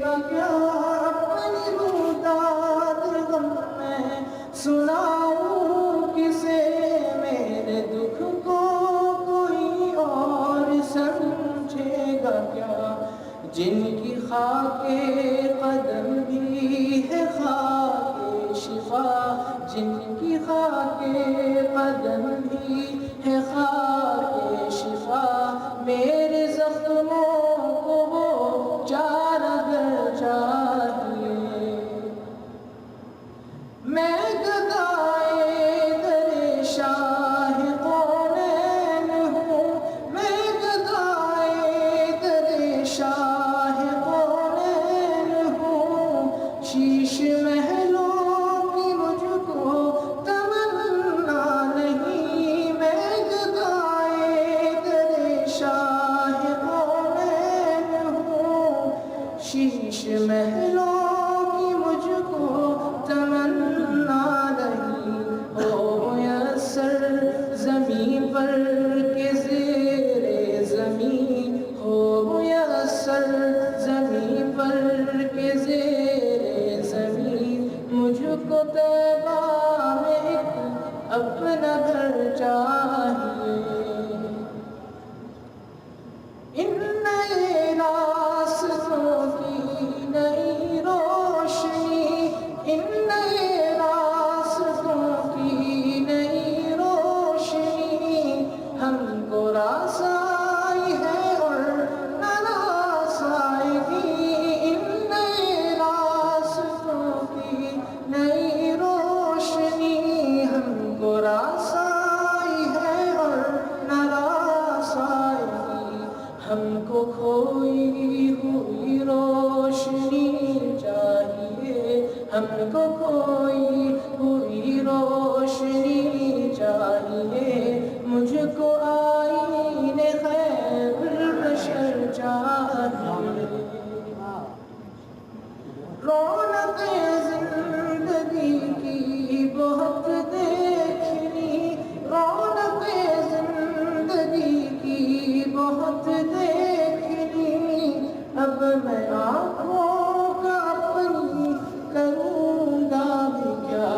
گا کیا اپنی روداد غم میں سناؤں کسے، میرے دکھ کو کوئی اور سمجھے گا کیا، جن کی خاک قدم بھی ہے خاک شفا، جن کی خاک قدم بھی ہے خاک شفا، میرے زخموں کو وہ چارہ گر چاہیے، میں گدائے در شاہ کونین ہوں، میں گدائے در شاہ کونین ہوں، شیش محلوں کی مجھ کو تمنا نہیں، میں گدائے در شاہ کونین ہوں، شیش محلوں کی مجھ کو تمنا نہیں، ہو میسر زمین پر کے زیر زمین، ہو میسر زمین پر کے زیر زمین، مجھ کو طیبہ میں ایک اپنا گھر چاہیے، ان نئے راستوں کی نئی روشنی، ان نئے راستوں کی نئی روشنی، ہم کو راسائی ہے اور نہ راسائگی، ان نئے راستوں کی نئی روشنی، ہم کو راسائی ہے اور نہ راسائگی، ہم کو کھوئی ہوئی روشنی چاہیے، ہم کو کھوئی ہوئی روشنی چاہیے، مجھ کو آئین خیر البشر چاہیے، رونق زندگی کی بہت دیکھنی، رونق زندگی کی بہت دیکھنی، اب میں آنکھوں کا اپنی کروں گا بھی کیا،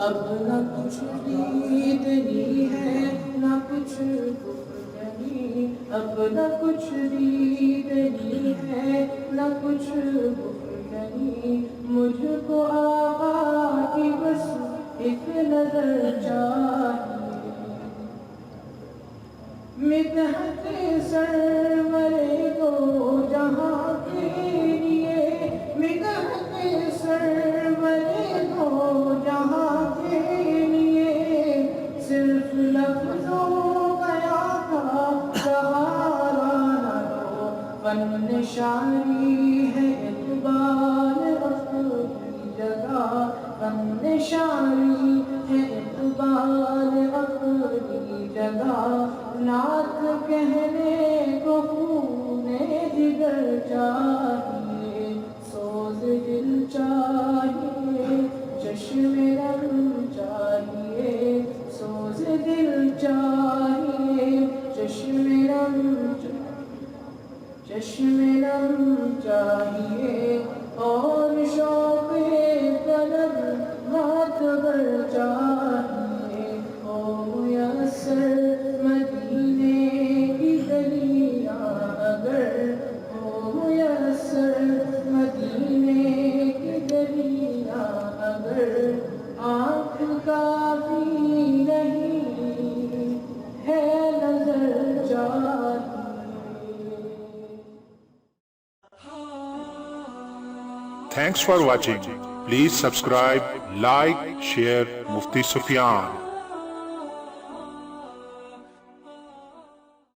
اب نہ کچھ دیدنی ہے نہ کچھ گفتنی، اب نہ کچھ دیدنی ہے نہ کچھ گفتنی، مجھ کو آقا کی بس ایک نظر چاہیے، مدحت سرور دو جہاں کے لیے، مدحت سرور دو جہاں کے لیے، صرف لفظوں بیاں کا سہارا نہ دو، فن شاعری ہے اقبال اپنی جگہ، فن شاعری ہے اقبال اپنی جگہ، نعت کہنے کو خون جگر چاہیے، سوز دل چاہیے، چشم رم چاہیے، سوز دل چاہیے، چشم رم چاہیے، اور شوق طلب معتبر چاہیے، ہو میسر مدینے کی گلیاں اگر، ہو میسر مدینے کی گلیاں اگر، آنکھ کافی نہیں ہے نظر چاہیے۔ Thanks for watching. Please subscribe, like, share Mufti Sufyan.